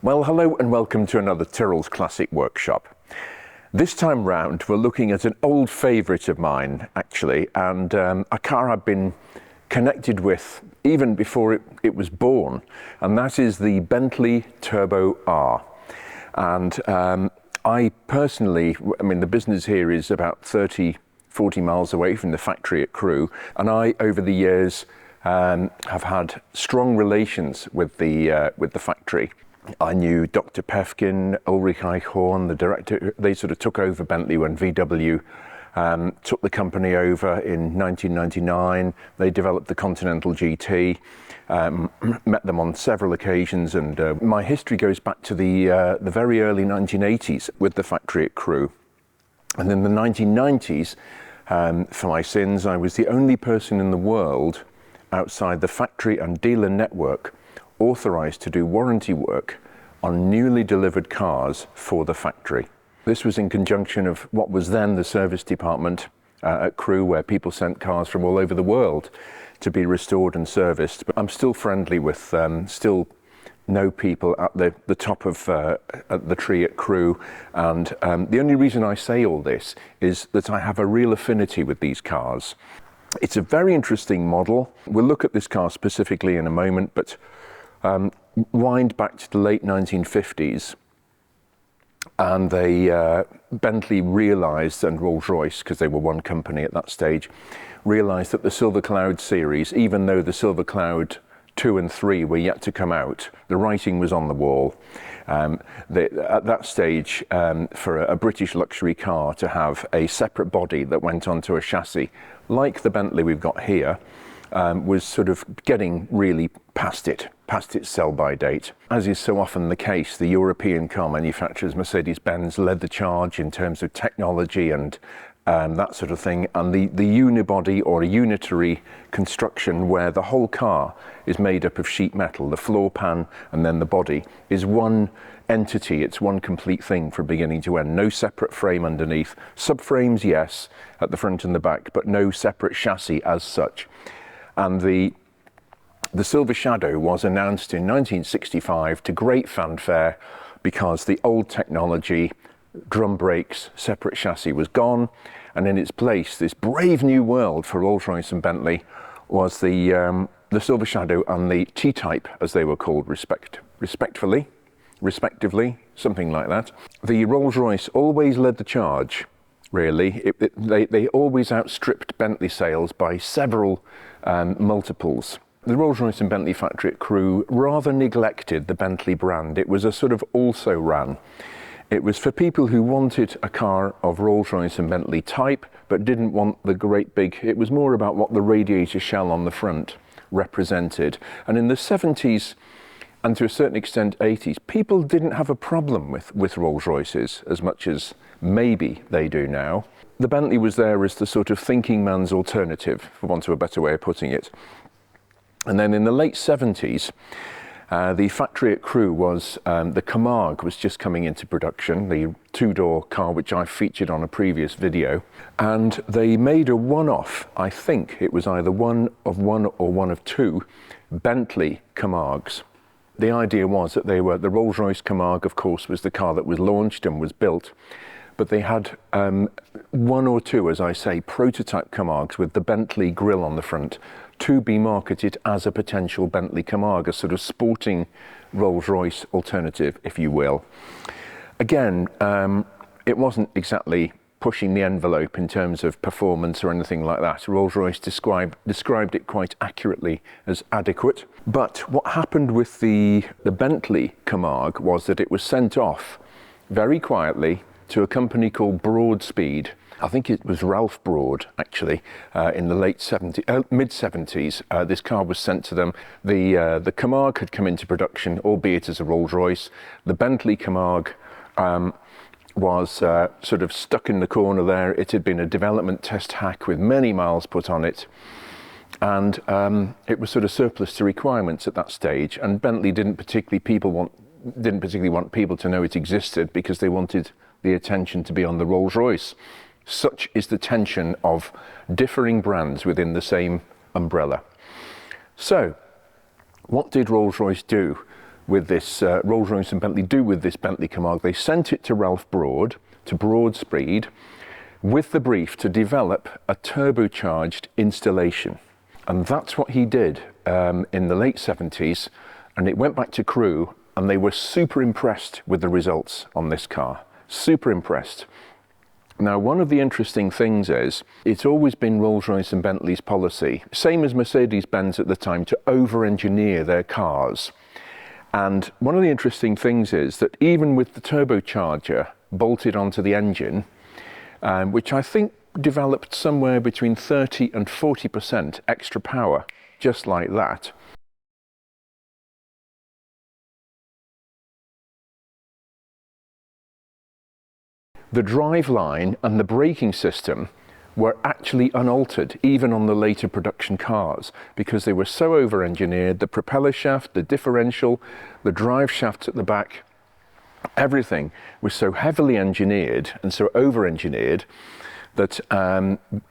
Well, hello and welcome to another Tyrrell's Classic Workshop. This time round we're looking at an old favourite of mine actually, and a car I've been connected with even before it was born, and that is the Bentley Turbo R. And I personally, the business here is about 30-40 miles away from the factory at Crewe, and I over the years have had strong relations with the factory. I knew Dr. Pefkin, Ulrich Eichhorn, the director. They sort of took over Bentley when VW took the company over in 1999. They developed the Continental GT, met them on several occasions, and my history goes back to the very early 1980s with the factory at Crewe. And in the 1990s, for my sins, I was the only person in the world outside the factory and dealer network authorised to do warranty work on newly delivered cars for the factory. This was in conjunction of what was then the service department at Crewe, where people sent cars from all over the world to be restored and serviced. But I'm still friendly with, still know people at the top of at the tree at Crewe, and the only reason I say all this is that I have a real affinity with these cars. It's a very interesting model. We'll look at this car specifically in a moment, but wind back to the late 1950s, and Bentley realised, and Rolls-Royce, because they were one company at that stage, realised that the Silver Cloud series, even though the Silver Cloud 2 and 3 were yet to come out, the writing was on the wall. At that stage, for a British luxury car to have a separate body that went onto a chassis, like the Bentley we've got here, was sort of getting really past its sell-by date. As is so often the case, the European car manufacturers, Mercedes-Benz, led the charge in terms of technology and that sort of thing, and the unibody or unitary construction, where the whole car is made up of sheet metal, the floor pan and then the body, is one entity. It's one complete thing from beginning to end. No separate frame underneath. Subframes, yes, at the front and the back, but no separate chassis as such. And the Silver Shadow was announced in 1965 to great fanfare, because the old technology, drum brakes, separate chassis, was gone, and in its place, this brave new world for Rolls-Royce and Bentley was the Silver Shadow and the T-Type, as they were called respectively, something like that. The Rolls-Royce always led the charge, really. They always outstripped Bentley sales by several multiples. The Rolls-Royce and Bentley factory at Crewe rather neglected the Bentley brand. It was a sort of also-ran. It was for people who wanted a car of Rolls-Royce and Bentley type, but didn't want the great big, it was more about what the radiator shell on the front represented. And in the 70s, and to a certain extent 80s, people didn't have a problem with Rolls-Royces as much as maybe they do now. The Bentley was there as the sort of thinking man's alternative, for want of a better way of putting it. And then in the late 70s, the factory at Crewe was, the Camargue was just coming into production, the two-door car which I featured on a previous video. And they made a one-off, I think it was either one of one or one of two, Bentley Camargues. The idea was that they were, the Rolls-Royce Camargue, of course, was the car that was launched and was built, but they had one or two, as I say, prototype Camargues with the Bentley grille on the front to be marketed as a potential Bentley Camargue, a sort of sporting Rolls-Royce alternative, if you will. Again, it wasn't exactly pushing the envelope in terms of performance or anything like that. Rolls-Royce described it quite accurately as adequate. But what happened with the Bentley Camargue was that it was sent off very quietly to a company called Broadspeed. I think it was Ralph Broad, actually, in the mid-70s. This car was sent to them. The Camargue had come into production, albeit as a Rolls-Royce. The Bentley Camargue was sort of stuck in the corner there. It had been a development test hack with many miles put on it. And it was sort of surplus to requirements at that stage. And Bentley didn't particularly want people to know it existed, because they wanted the attention to be on the Rolls-Royce. Such is the tension of differing brands within the same umbrella. So, what did Rolls-Royce do? with this, Rolls-Royce and Bentley do with this Bentley Camargue, they sent it to Ralph Broad, to Broadspeed, with the brief to develop a turbocharged installation. And that's what he did in the late 70s, and it went back to Crewe, and they were super impressed with the results on this car. Super impressed. Now, one of the interesting things is, it's always been Rolls-Royce and Bentley's policy, same as Mercedes-Benz at the time, to over-engineer their cars. And one of the interesting things is that even with the turbocharger bolted onto the engine, which I think developed somewhere between 30 and 40% extra power, just like that, the driveline and the braking system were actually unaltered, even on the later production cars, because they were so over-engineered. The propeller shaft, the differential, the drive shafts at the back, everything was so heavily engineered and so over-engineered that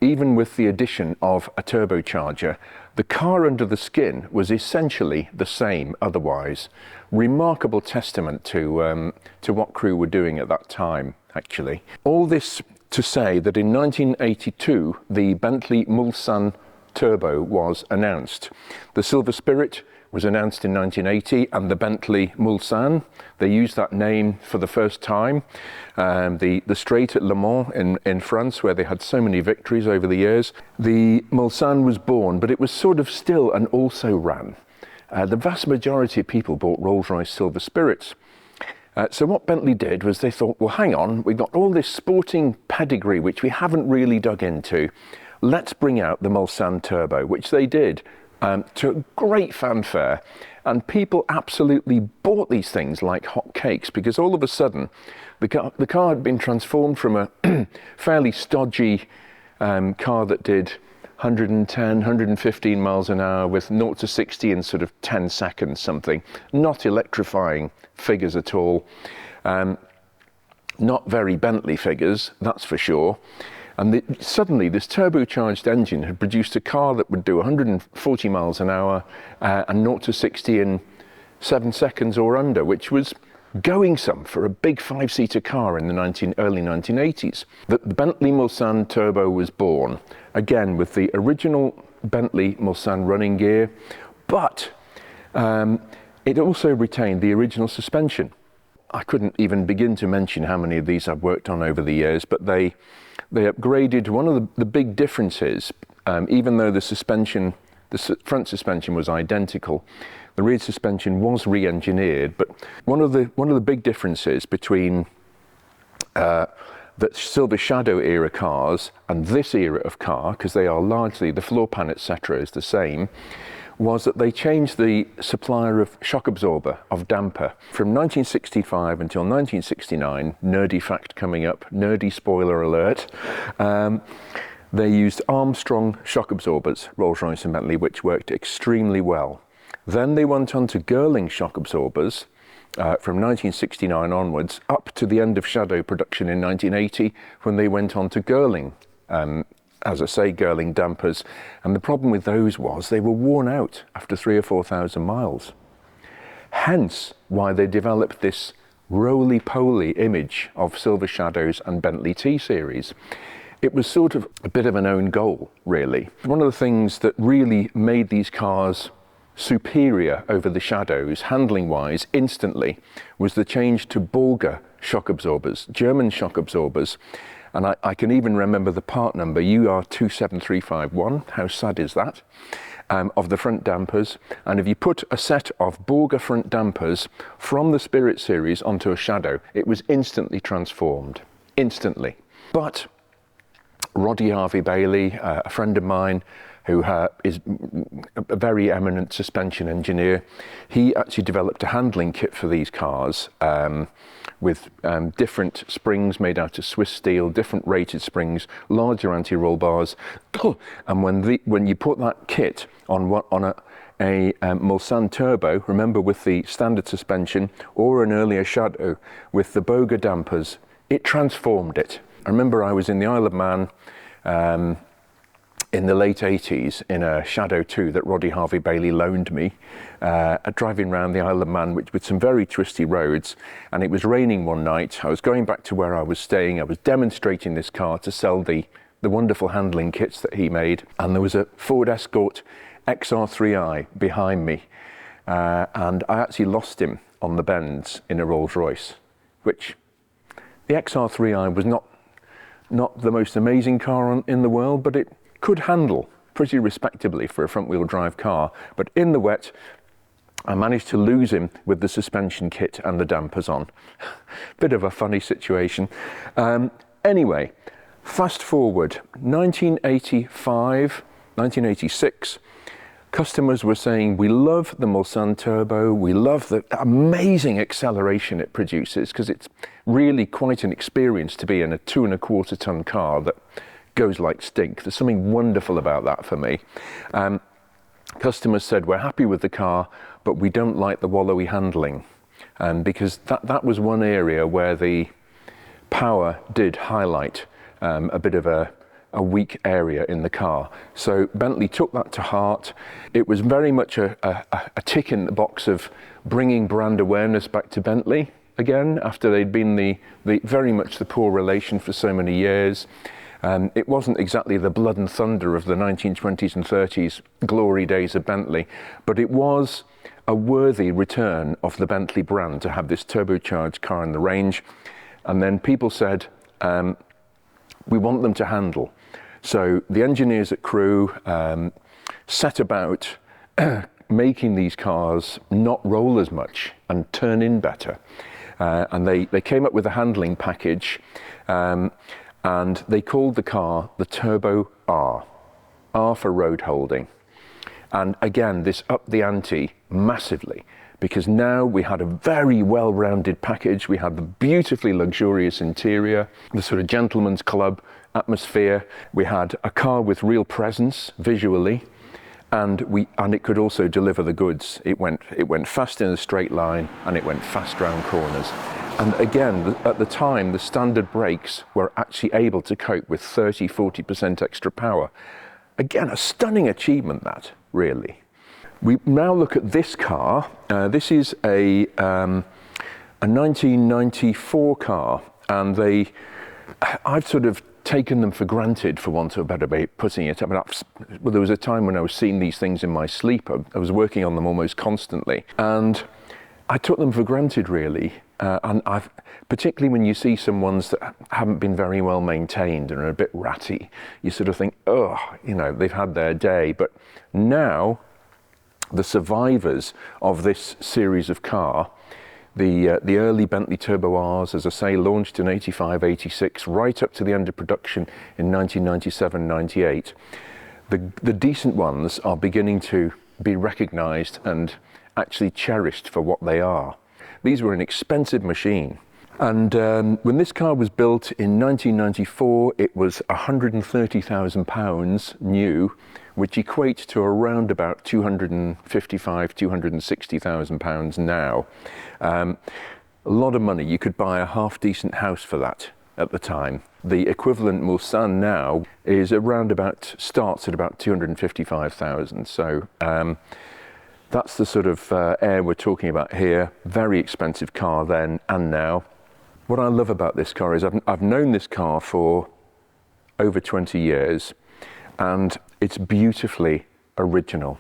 even with the addition of a turbocharger, the car under the skin was essentially the same otherwise. Remarkable testament to what Crewe were doing at that time, actually. All this to say that in 1982, the Bentley Mulsanne Turbo was announced. The Silver Spirit was announced in 1980, and the Bentley Mulsanne, they used that name for the first time. The straight at Le Mans in France, where they had so many victories over the years. The Mulsanne was born, but it was sort of still an also-ran. The vast majority of people bought Rolls-Royce Silver Spirits. So what Bentley did was they thought, well, hang on, we've got all this sporting pedigree, which we haven't really dug into. Let's bring out the Mulsanne Turbo, which they did. To great fanfare, and people absolutely bought these things like hot cakes, because all of a sudden the car had been transformed from a fairly stodgy car that did 110, 115 miles an hour with 0 to 60 in sort of 10 seconds something, not electrifying figures at all, not very Bentley figures, that's for sure. And suddenly this turbocharged engine had produced a car that would do 140 miles an hour and 0 to 60 in 7 seconds or under, which was going some for a big 5-seater car in the early 1980s. The Bentley Mulsanne Turbo was born, again with the original Bentley Mulsanne running gear, but it also retained the original suspension. I couldn't even begin to mention how many of these I've worked on over the years, but they upgraded. One of the big differences, even though the front suspension was identical, the rear suspension was re-engineered. But one of the big differences between the Silver Shadow era cars and this era of car, because they are largely, the floor pan, etc., is the same, was that they changed the supplier of shock absorber, of damper. From 1965 until 1969, nerdy fact coming up, nerdy spoiler alert, they used Armstrong shock absorbers, Rolls-Royce and Bentley, which worked extremely well. Then they went on to Girling shock absorbers from 1969 onwards, up to the end of Shadow production in 1980, when they went on to Girling. As I say, Girling dampers, and the problem with those was they were worn out after 3,000 or 4,000 miles. Hence why they developed this roly-poly image of Silver Shadows and Bentley T-series. It was sort of a bit of an own goal, really. One of the things that really made these cars superior over the Shadows, handling-wise, instantly, was the change to Borger shock absorbers, German shock absorbers. And I can even remember the part number, UR27351, how sad is that, of the front dampers. And if you put a set of Borger front dampers from the Spirit series onto a Shadow, it was instantly transformed, instantly. But Roddy Harvey-Bailey, a friend of mine, who is a very eminent suspension engineer, he actually developed a handling kit for these cars, with different springs made out of Swiss steel, different rated springs, larger anti-roll bars. And when you put that kit on a Mulsanne Turbo, remember, with the standard suspension, or an earlier Shadow with the Borger dampers, it transformed it. I remember I was in the Isle of Man in the late 80s in a Shadow 2 that Roddy Harvey-Bailey loaned me, driving around the Isle of Man with some very twisty roads, and it was raining one night. I was going back to where I was staying. I was demonstrating this car to sell the wonderful handling kits that he made, and there was a Ford Escort XR3i behind me, and I actually lost him on the bends in a Rolls-Royce, which the XR3i was not the most amazing car in the world, but it could handle pretty respectably for a front-wheel drive car. But in the wet, I managed to lose him with the suspension kit and the dampers on. Bit of a funny situation. Anyway, fast forward, 1985, 1986, customers were saying, we love the Mulsanne Turbo, we love the amazing acceleration it produces, because it's really quite an experience to be in a 2.25 ton car that goes like stink. There's something wonderful about that for me. Customers said, we're happy with the car, but we don't like the wallowy handling. Because that was one area where the power did highlight a bit of a weak area in the car. So Bentley took that to heart. It was very much a tick in the box of bringing brand awareness back to Bentley again, after they'd been the very much the poor relation for so many years. It wasn't exactly the blood and thunder of the 1920s and 30s glory days of Bentley, but it was a worthy return of the Bentley brand to have this turbocharged car in the range. And then people said, we want them to handle. So the engineers at Crewe set about making these cars not roll as much and turn in better. And they came up with a handling package, and they called the car the Turbo R. R for road holding. And again, this upped the ante massively, because now we had a very well-rounded package. We had the beautifully luxurious interior, the sort of gentleman's club atmosphere. We had a car with real presence visually, and it could also deliver the goods. It went fast in a straight line, and it went fast round corners. And again, at the time, the standard brakes were actually able to cope with 30–40% extra power. Again, a stunning achievement, that, really. We now look at this car. This is a 1994 car, and I've sort of taken them for granted, for want of a better way of putting it. I mean, well, there was a time when I was seeing these things in my sleep. I was working on them almost constantly, and I took them for granted, really. And particularly when you see some ones that haven't been very well maintained and are a bit ratty, you sort of think, oh, they've had their day. But now, the survivors of this series of car, the early Bentley Turbo Rs, as I say, launched in 85, 86, right up to the end of production in 1997, 98. The decent ones are beginning to be recognised and actually cherished for what they are. These were an expensive machine. And when this car was built in 1994, it was £130,000 new, which equates to around about £255,000, £260,000 now. A lot of money. You could buy a half-decent house for that at the time. The equivalent Mulsanne now is starts at about £255,000. So that's the sort of air we're talking about here. Very expensive car then and now. What I love about this car is I've known this car for over 20 years, and it's beautifully original.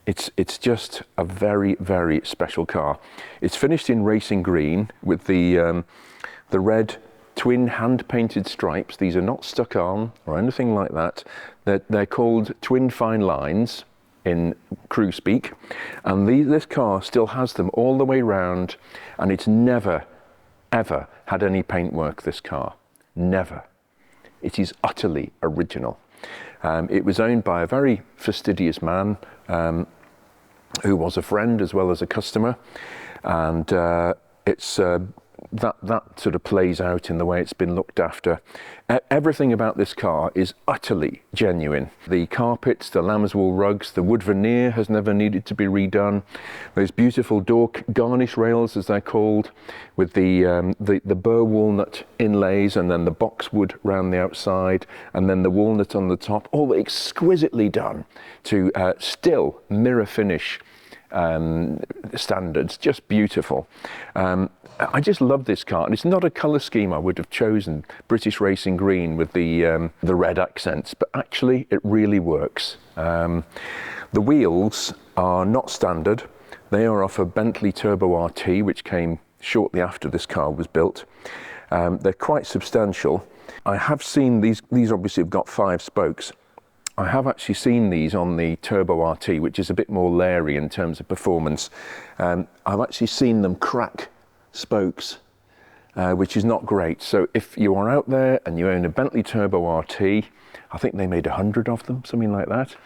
It's just a very, very special car. It's finished in racing green with the red twin hand-painted stripes. These are not stuck on or anything like that. They're called twin fine lines in Crewe speak, and this car still has them all the way round, and it's never, ever had any paintwork, this car. Never. It is utterly original. It was owned by a very fastidious man who was a friend as well as a customer, and it's that sort of plays out in the way it's been looked after. Everything about this car is utterly genuine. The carpets, the lambswool rugs, the wood veneer has never needed to be redone. Those beautiful door garnish rails, as they're called, with the burr walnut inlays, and then the boxwood round the outside, and then the walnut on the top, all exquisitely done to still mirror finish standards, just beautiful. I just love this car, and it's not a colour scheme I would have chosen, British Racing Green with the red accents, but actually it really works. The wheels are not standard. They are off a Bentley Turbo RT, which came shortly after this car was built. They're quite substantial. I have seen these obviously have got 5 spokes. I have actually seen these on the Turbo RT, which is a bit more leery in terms of performance. I've actually seen them crack spokes, which is not great. So if you are out there and you own a Bentley Turbo RT, I think they made 100 of them, something like that,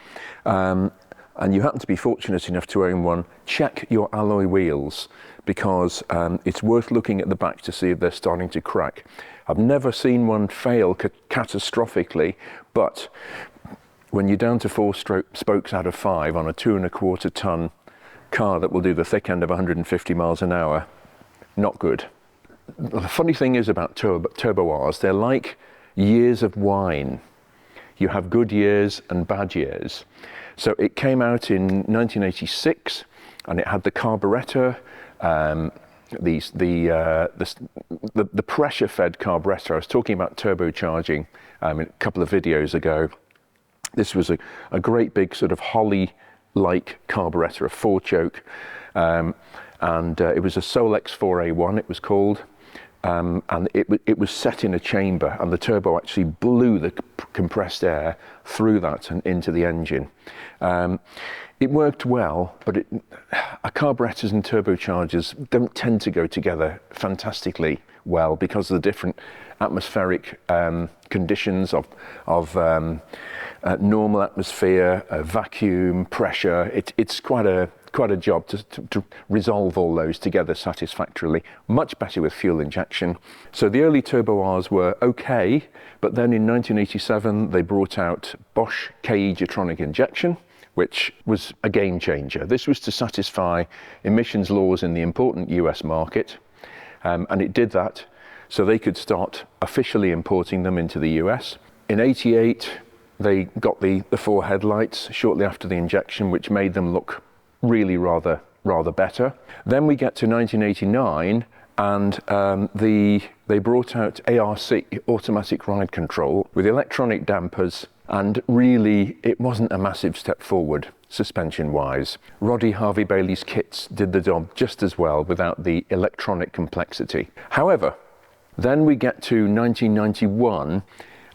and you happen to be fortunate enough to own one, check your alloy wheels, because it's worth looking at the back to see if they're starting to crack. I've never seen one fail catastrophically, but when you're down to 4 spokes out of 5 on a 2.25 ton car that will do the thick end of 150 miles an hour, not good. The funny thing is about Turbo Rs, they're like years of wine. You have good years and bad years. So it came out in 1986, and it had the carburettor, the pressure-fed carburettor. I was talking about turbocharging a couple of videos ago. This was a great big sort of Holly-like carburettor, a 4-choke, and it was a Solex 4A1, it was called, and it was set in a chamber, and the turbo actually blew the compressed air through that and into the engine. It worked well, but carburetors and turbochargers don't tend to go together fantastically well because of the different atmospheric conditions of normal atmosphere, vacuum, pressure. It's quite a job to resolve all those together satisfactorily. Much better with fuel injection. So the early Turbo Rs were okay, but then in 1987 they brought out Bosch KE Getronic injection, which was a game changer. This was to satisfy emissions laws in the important US market, and it did that so they could start officially importing them into the US. In '88, they got the 4 headlights shortly after the injection, which made them look really rather better. Then we get to 1989, and they brought out ARC, automatic ride control, with electronic dampers, and really it wasn't a massive step forward suspension-wise. Roddy Harvey-Bailey's kits did the job just as well without the electronic complexity. However, then we get to 1991,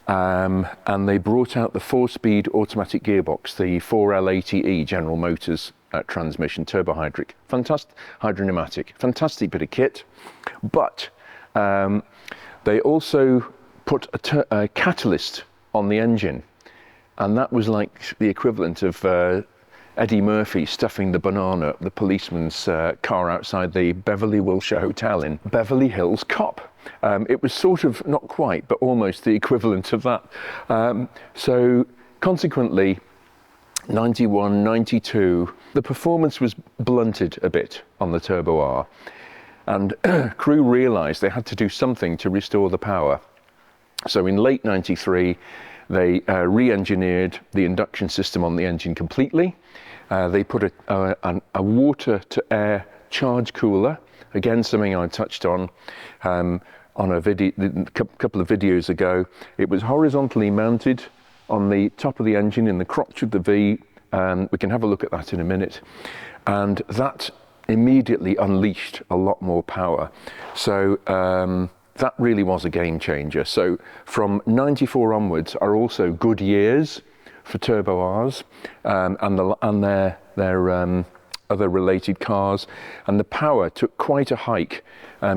and they brought out the 4-speed automatic gearbox, the 4L80E General Motors transmission, turbohydric, fantastic, hydropneumatic, fantastic bit of kit. But they also put a catalyst on the engine, and that was like the equivalent of Eddie Murphy stuffing the banana up the policeman's car outside the Beverly Wilshire Hotel in Beverly Hills Cop. It was sort of, not quite, but almost the equivalent of that. So consequently, 91, 92, the performance was blunted a bit on the Turbo R, and crew realised they had to do something to restore the power. So in late 93, they re-engineered the induction system on the engine completely. They put a water-to-air charge cooler, again something I touched on a video, a couple of videos ago. It was horizontally mounted on the top of the engine in the crotch of the V. We can have a look at that in a minute. And that immediately unleashed a lot more power. So that really was a game changer. So from 94 onwards are also good years for Turbo Rs and their other related cars, and the power took quite a hike.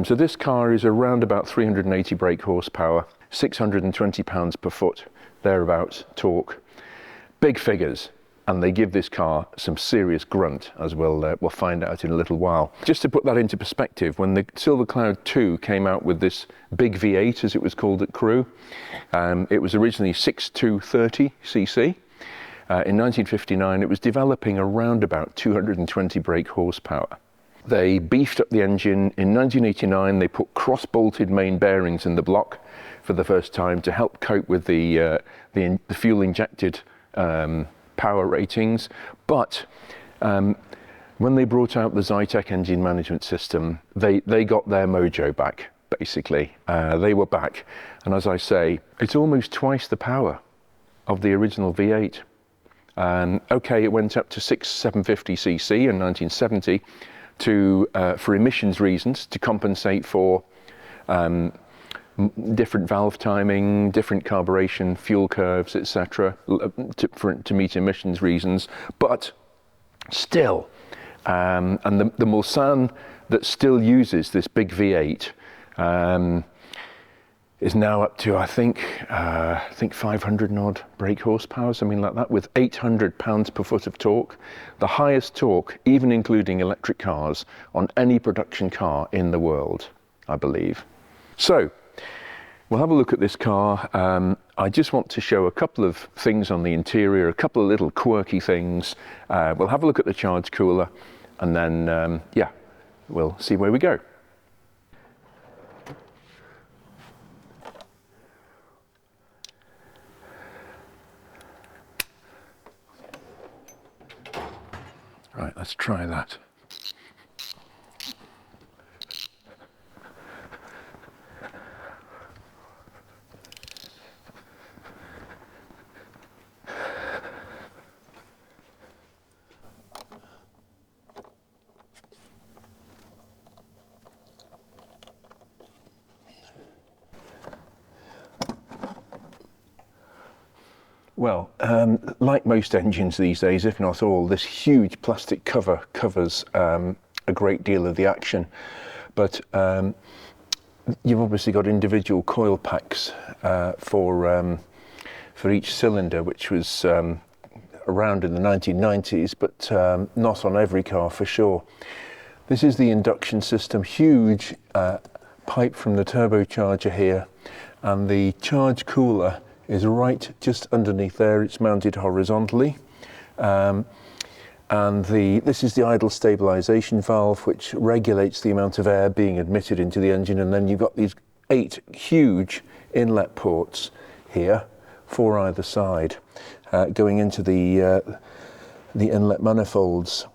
So this car is around about 380 brake horsepower, 620 pounds per foot, thereabouts torque. Big figures. and they give this car some serious grunt, as we'll find out in a little while. Just to put that into perspective, when the Silver Cloud 2 came out with this big V8, as it was called at Crewe, it was originally 6230cc. In 1959, it was developing around about 220 brake horsepower. They beefed up the engine. In 1989, they put cross-bolted main bearings in the block for the first time to help cope with the fuel-injected power ratings. But when they brought out the Zytec engine management system, they got their mojo back, basically. They were back. And as I say, it's almost twice the power of the original V8. Okay, it went up to 750cc in 1970 for emissions reasons, to compensate for different valve timing, different carburation, fuel curves, etc., to meet emissions reasons. But still, and the Mulsanne that still uses this big V8 is now up to, I think 500 and odd brake horsepower, something like that, with 800 pounds per foot of torque, the highest torque, even including electric cars, on any production car in the world, I believe. So, we'll have a look at this car. I just want to show a couple of things on the interior, a couple of little quirky things. We'll have a look at the charge cooler, and then, yeah, we'll see where we go. Right, let's try that. Well, like most engines these days, if not all, this huge plastic cover covers a great deal of the action. But you've obviously got individual coil packs for each cylinder, which was around in the 1990s, but not on every car for sure. This is the induction system, huge pipe from the turbocharger here, and the charge cooler is right just underneath there. It's mounted horizontally, and this is the idle stabilization valve, which regulates the amount of air being admitted into the engine. And then you've got these 8 huge inlet ports here, 4 either side, going into the inlet manifolds.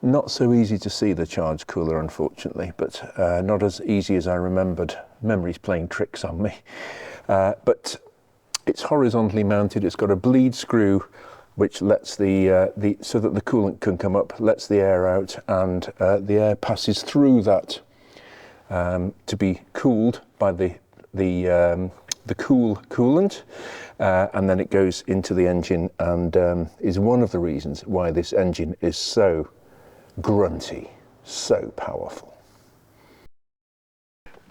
Not so easy to see the charge cooler, unfortunately, but not as easy as I remembered. Memory's playing tricks on me. But it's horizontally mounted. It's got a bleed screw which lets so that the coolant can come up, lets the air out, and the air passes through that to be cooled by the cool coolant, and then it goes into the engine, and is one of the reasons why this engine is so grunty, so powerful.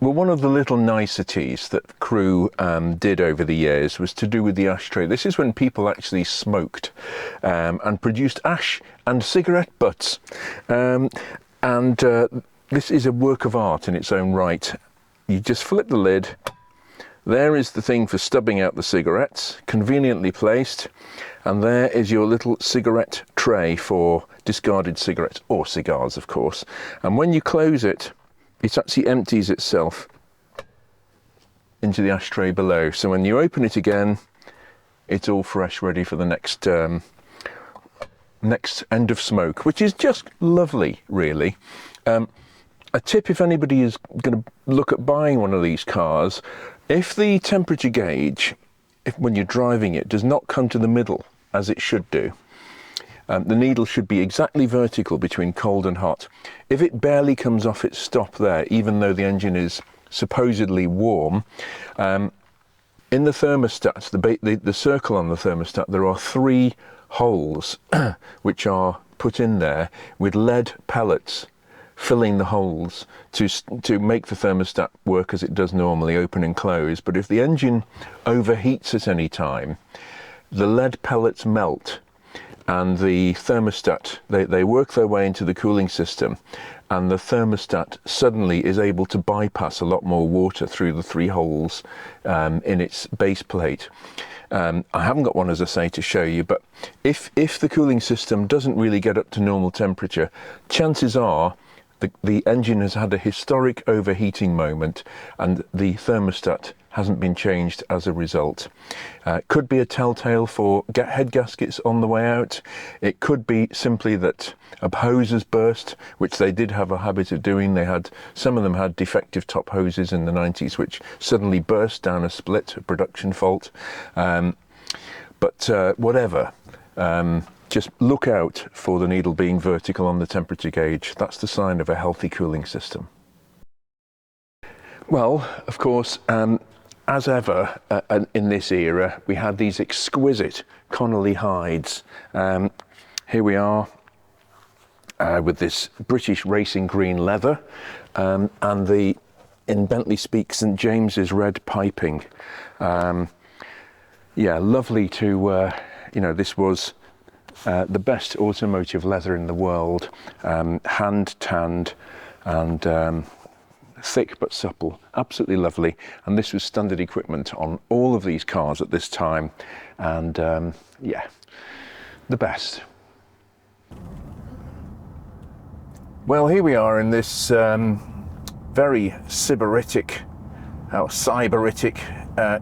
Well, one of the little niceties that Crewe did over the years was to do with the ashtray. This is when people actually smoked and produced ash and cigarette butts. This is a work of art in its own right. You just flip the lid. There is the thing for stubbing out the cigarettes, conveniently placed. And there is your little cigarette tray for discarded cigarettes, or cigars, of course. And when you close it, it actually empties itself into the ashtray below. So when you open it again, it's all fresh, ready for the next end of smoke, which is just lovely, really. A tip, if anybody is going to look at buying one of these cars, if the temperature gauge, when you're driving it, does not come to the middle, as it should do, the needle should be exactly vertical between cold and hot. If it barely comes off its stop there, even though the engine is supposedly warm, in the thermostat, the circle on the thermostat, there are 3 holes which are put in there with lead pellets filling the holes to make the thermostat work as it does normally, open and close. But if the engine overheats at any time, the lead pellets melt, and the thermostat, they work their way into the cooling system, and the thermostat suddenly is able to bypass a lot more water through the 3 holes in its base plate. I haven't got one, as I say, to show you, but if the cooling system doesn't really get up to normal temperature, chances are the engine has had a historic overheating moment and the thermostat hasn't been changed as a result. Could be a telltale for head gaskets on the way out. It could be simply that a hose has burst, which they did have a habit of doing. Some of them had defective top hoses in the 90s, which suddenly burst down a split, a production fault. But whatever. Just look out for the needle being vertical on the temperature gauge. That's the sign of a healthy cooling system. Well, of course, as ever in this era, we had these exquisite Connolly hides. Here we are with this British racing green leather and in Bentley speak, St James's red piping. Yeah, lovely to, this was the best automotive leather in the world, hand tanned and thick but supple, absolutely lovely. And this was standard equipment on all of these cars at this time, and yeah, the best. Well, here we are in this very cyberitic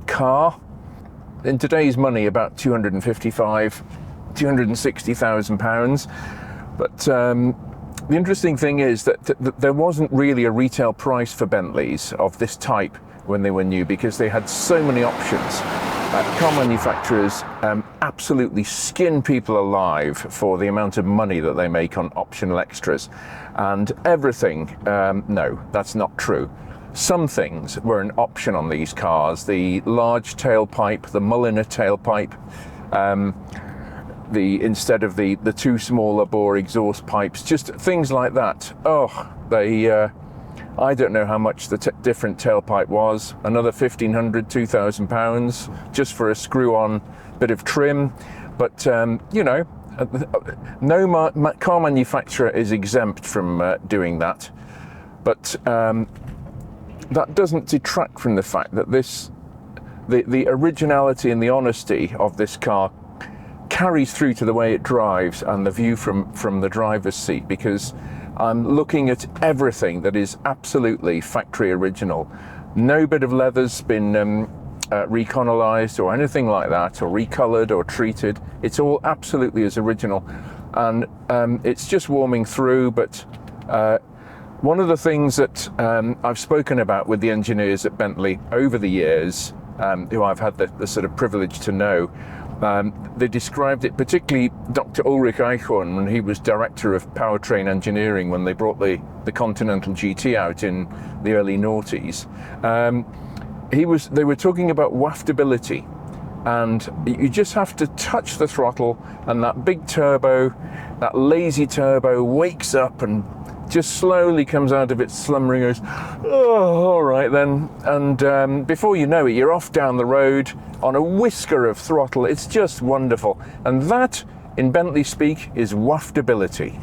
car. In today's money, about 260,000 pounds. But the interesting thing is that there wasn't really a retail price for Bentleys of this type when they were new, because they had so many options. Car manufacturers absolutely skin people alive for the amount of money that they make on optional extras. And everything, no, that's not true. Some things were an option on these cars. The large tailpipe, the Mulliner tailpipe, instead of the 2 smaller bore exhaust pipes, just things like that. Oh, I don't know how much the different tailpipe was. Another 1,500, 2,000 pounds just for a screw-on bit of trim. But no car manufacturer is exempt from doing that. But that doesn't detract from the fact that the originality and the honesty of this car carries through to the way it drives and the view from the driver's seat, because I'm looking at everything that is absolutely factory original. No bit of leather's been reconolized or anything like that, or recolored or treated. It's all absolutely as original, and it's just warming through. But one of the things that I've spoken about with the engineers at Bentley over the years, who I've had the sort of privilege to know, they described it, particularly Dr. Ulrich Eichhorn, when he was director of powertrain engineering when they brought the Continental GT out in the early noughties. They were talking about waftability, and you just have to touch the throttle and that big turbo, that lazy turbo, wakes up and just slowly comes out of its slumber and goes, oh, all right then. And before you know it, you're off down the road on a whisker of throttle. It's just wonderful. And that, in Bentley speak, is waftability.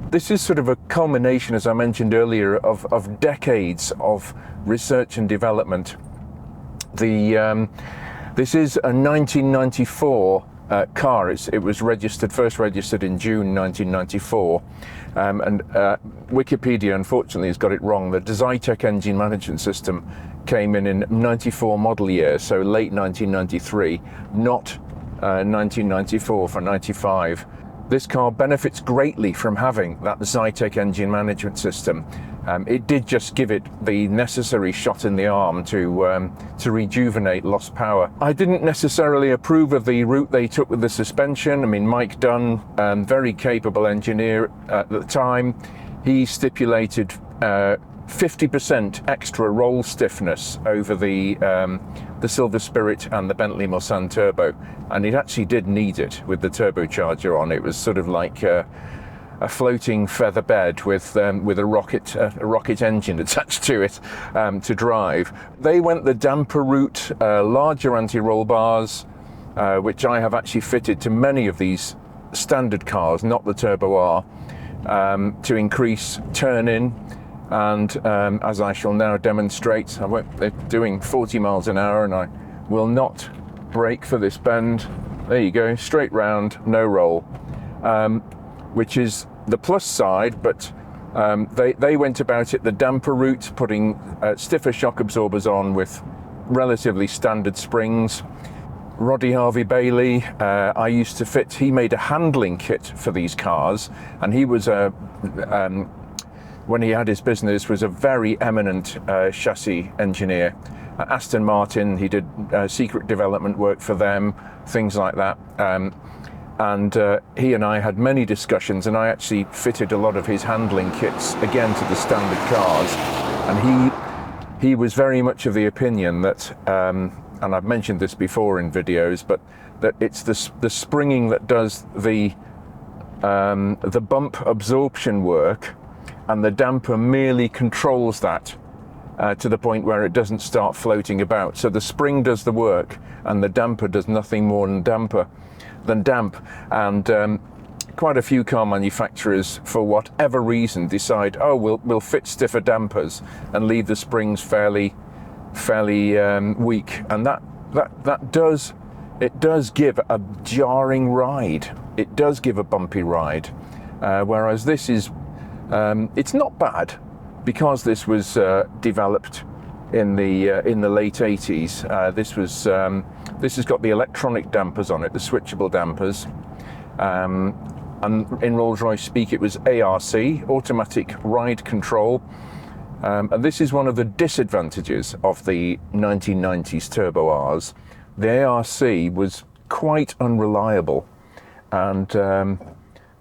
This is sort of a culmination, as I mentioned earlier, of decades of research and development. This is a 1994 car. It was first registered in June 1994, and Wikipedia unfortunately has got it wrong. The Zytec engine management system came in 94 model year, so late 1993, not 1994 for 95. This car benefits greatly from having that Zytec engine management system. It did just give it the necessary shot in the arm to rejuvenate lost power. I didn't necessarily approve of the route they took with the suspension. I mean, Mike Dunn, very capable engineer at the time, he stipulated 50% extra roll stiffness over the Silver Spirit and the Bentley Mulsanne Turbo, and it actually did need it with the turbocharger on. It was sort of like a floating feather bed with a rocket engine attached to it to drive. They went the damper route, larger anti-roll bars, which I have actually fitted to many of these standard cars, not the Turbo R, to increase turn-in, and as I shall now demonstrate, they're doing 40 miles an hour and I will not brake for this bend. There you go, straight round, no roll, which is the plus side, but they went about it the damper route, putting stiffer shock absorbers on with relatively standard springs. Roddy Harvey-Bailey, I used to fit, he made a handling kit for these cars, and he was when he had his business, was a very eminent chassis engineer. Aston Martin, he did secret development work for them, things like that. And he and I had many discussions, and I actually fitted a lot of his handling kits again to the standard cars. And he was very much of the opinion that, and I've mentioned this before in videos, but that it's the springing that does the bump absorption work, and the damper merely controls that to the point where it doesn't start floating about. So the spring does the work, and the damper does nothing more than damp. And quite a few car manufacturers, for whatever reason, decide, oh, we'll fit stiffer dampers and leave the springs fairly weak, and that does give a jarring ride. It does give a bumpy ride, whereas this is it's not bad, because this was developed in the late 80s. This has got the electronic dampers on it, the switchable dampers, and in Rolls-Royce speak it was ARC, automatic ride control. And this is one of the disadvantages of the 1990s Turbo Rs. The ARC was quite unreliable and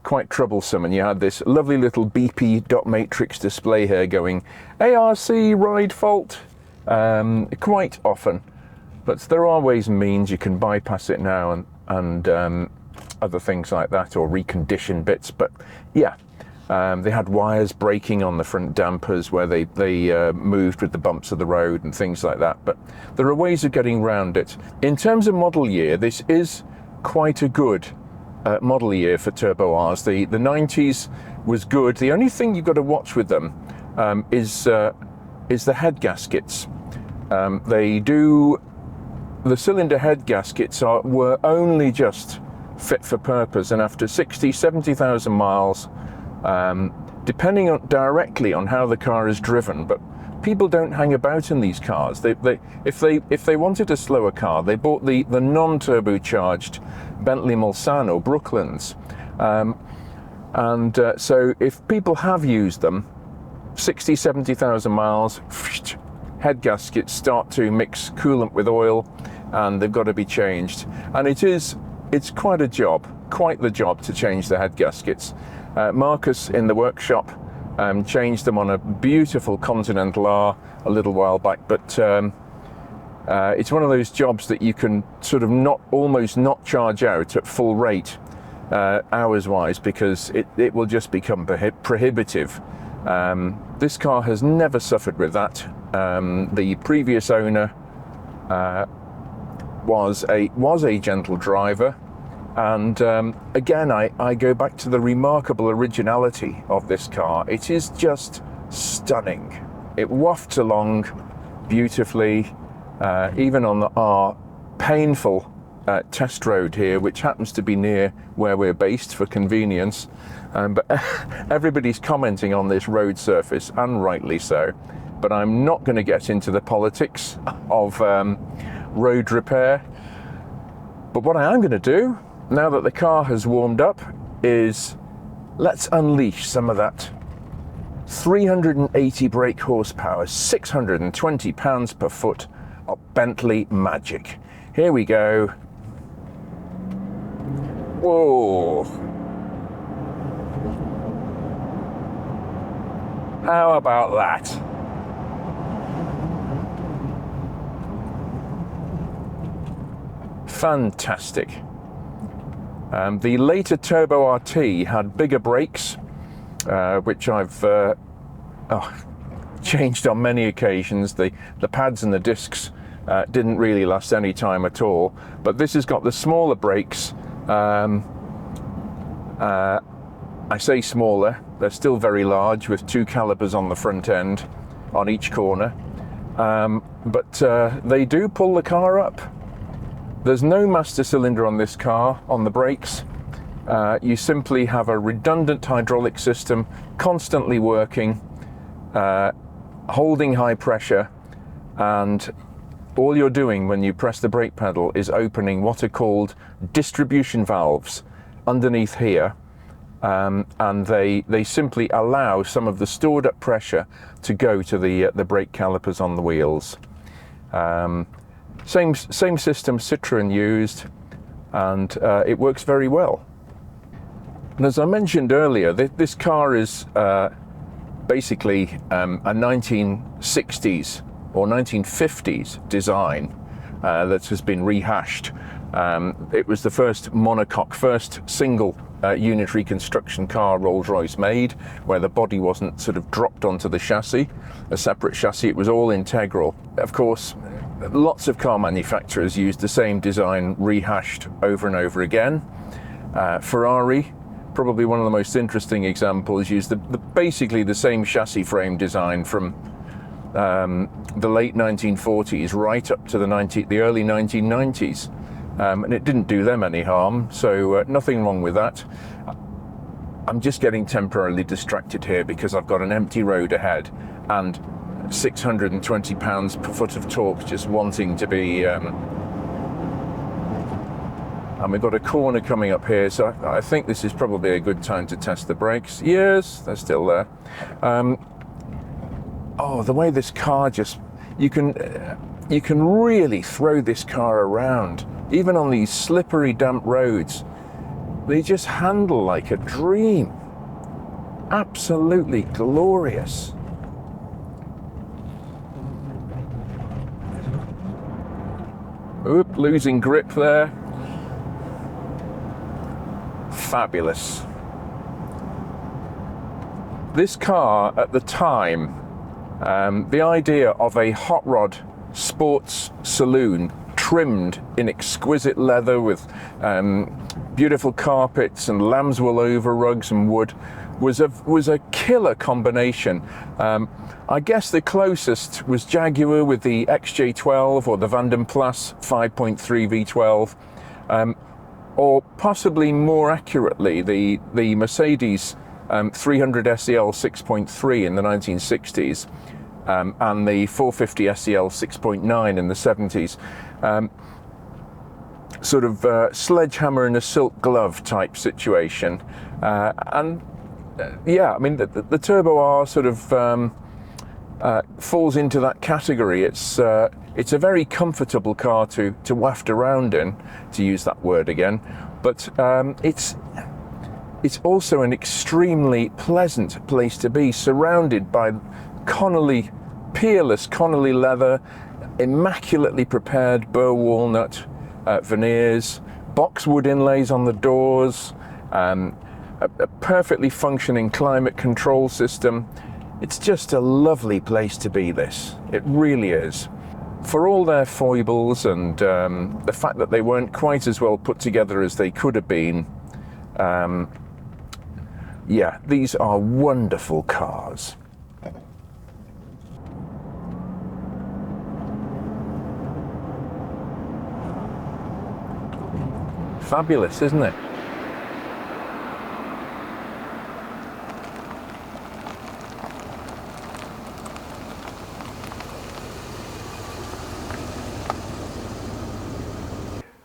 quite troublesome, and you had this lovely little beepy dot matrix display here going ARC ride fault quite often. But there are ways and means you can bypass it now, and other things like that, or recondition bits. But yeah, they had wires breaking on the front dampers where they moved with the bumps of the road and things like that. But there are ways of getting around it. In terms of model year, this is quite a good model year for Turbo Rs. The 90s was good. The only thing you've got to watch with them is the head gaskets. The cylinder head gaskets were only just fit for purpose, and after 70,000 miles, depending directly on how the car is driven, but people don't hang about in these cars. If they wanted a slower car, they bought the non-turbocharged Bentley Mulsanne or Brooklands, so if people have used them, 70,000 miles, head gaskets start to mix coolant with oil, and they've got to be changed. And it's quite the job to change the head gaskets. Marcus in the workshop changed them on a beautiful Continental R a little while back, but it's one of those jobs that you can sort of almost not charge out at full rate hours wise, because it will just become prohibitive. This car has never suffered with that. The previous owner was a gentle driver, and again I go back to the remarkable originality of this car. It is just stunning. It wafts along beautifully, even on our painful test road here, which happens to be near where we're based for convenience, but everybody's commenting on this road surface, and rightly so. But I'm not going to get into the politics of road repair. But what I am going to do, now that the car has warmed up, is let's unleash some of that 380 brake horsepower, 620 pounds per foot of Bentley magic. Here we go. Whoa. How about that? Fantastic. The later Turbo RT had bigger brakes, which I've changed on many occasions. The pads and the discs didn't really last any time at all, but this has got the smaller brakes, I say smaller, they're still very large with 2 calipers on the front end on each corner, but they do pull the car up. There's no master cylinder on this car on the brakes. You simply have a redundant hydraulic system constantly working, holding high pressure, and all you're doing when you press the brake pedal is opening what are called distribution valves underneath here, and they simply allow some of the stored up pressure to go to the brake calipers on the wheels. Same system Citroën used, and it works very well. And as I mentioned earlier, this car is basically a 1960s or 1950s design that has been rehashed. It was the first monocoque, first single unitary construction car Rolls-Royce made, where the body wasn't sort of dropped onto the chassis, a separate chassis. It was all integral. Of course, lots of car manufacturers used the same design rehashed over and over again. Ferrari, probably one of the most interesting examples, used basically the same chassis frame design from the late 1940s right up to the early 1990s. And it didn't do them any harm, so nothing wrong with that. I'm just getting temporarily distracted here because I've got an empty road ahead and 620 pounds per foot of torque just wanting to be... and we've got a corner coming up here, so I think this is probably a good time to test the brakes. Yes, they're still there. Oh, the way this car just... You can really throw this car around, even on these slippery, damp roads. They just handle like a dream. Absolutely glorious. Oop, losing grip there. Fabulous. This car at the time, the idea of a hot rod sports saloon trimmed in exquisite leather with beautiful carpets and lambswool over rugs and wood was a killer combination. I guess the closest was Jaguar with the XJ12 or the Van den Plas 5.3 V12, or possibly more accurately the Mercedes 300 SEL 6.3 in the 1960s. And the 450 SEL 6.9 in the 70s. Sort of sledgehammer in a silk glove type situation. Yeah, I mean, the Turbo R sort of falls into that category. It's a very comfortable car to waft around in, to use that word again, but it's also an extremely pleasant place to be, surrounded by peerless Connolly Leather, immaculately prepared burr walnut veneers, boxwood inlays on the doors, a perfectly functioning climate control system. It's just a lovely place to be, this. It really is. For all their foibles and the fact that they weren't quite as well put together as they could have been, yeah, these are wonderful cars. Fabulous, isn't it?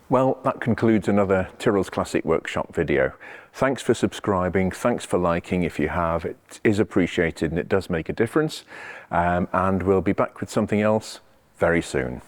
Well, that concludes another Tyrrell's Classic Workshop video. Thanks for subscribing, thanks for liking if you have. It is appreciated and it does make a difference. And we'll be back with something else very soon.